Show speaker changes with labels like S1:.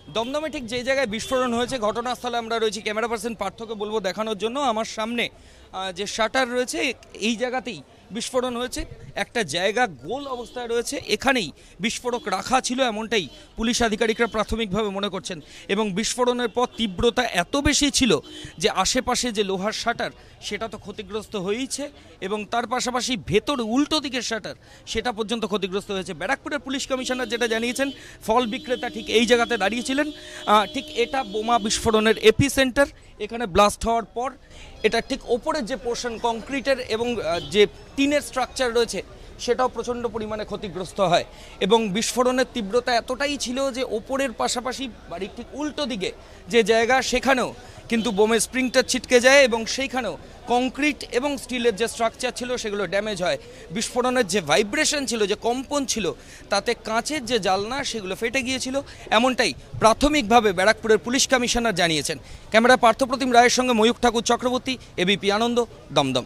S1: দমদমে ঠিক যে জায়গায় বিস্ফোরণ হয়েছে ঘটনাস্থলে আমরা রয়েছি। ক্যামেরা পার্সন পার্থকে বলবো দেখানোর জন্য। আমার সামনে যে শাটার রয়েছে এই জায়গাতেই বিস্ফোরণ হয়েছে। একটা জায়গা গোল অবস্থায় রয়েছে, এখানেই বিস্ফোরক রাখা ছিল এমনটাই পুলিশ আধিকারিকরা প্রাথমিকভাবে মনে করছেন। এবং বিস্ফোরণের পর তীব্রতা এত বেশি ছিল যে আশেপাশে যে লোহার শাটার সেটা তো ক্ষতিগ্রস্ত হয়েইছে, এবং তার পাশাপাশি ভেতর উল্টো দিকের শাটার সেটা পর্যন্ত ক্ষতিগ্রস্ত হয়েছে। ব্যারাকপুরের পুলিশ কমিশনার যেটা জানিয়েছেন, ফল বিক্রেতা ঠিক এই জায়গাতে দাঁড়িয়েছিলেন। ঠিক এটা বোমা বিস্ফোরণের এপি সেন্টার। এখানে ব্লাস্ট হওয়ার পর এটা ঠিক ওপরের যে পোর্শন কংক্রিটের এবং যে টিনের স্ট্রাকচার রয়েছে সেটাও প্রচণ্ড পরিমাণে ক্ষতিগ্রস্ত হয়। এবং বিস্ফোরণের তীব্রতা এতটাই ছিল যে ওপরের পাশাপাশি বাড়ির ঠিক উল্টো দিকে যে জায়গা সেখানেও কিন্তু বোমের স্প্রিংটা ছিটকে যায়, এবং সেইখানেও কংক্রিট এবং স্টিলের যে স্ট্রাকচার ছিল সেগুলো ড্যামেজ হয়। বিস্ফোরণের যে ভাইব্রেশন ছিল, যে কম্পন ছিল, তাতে কাঁচের যে জানলা সেগুলো ফেটে গিয়েছিল, এমনটাই প্রাথমিকভাবে ব্যারাকপুরের পুলিশ কমিশনার জানিয়েছেন। ক্যামেরা পার্থপ্রতিম রায়ের সঙ্গে ময়ূখ ঠাকুর চক্রবর্তী, এবিপি আনন্দ, দমদম।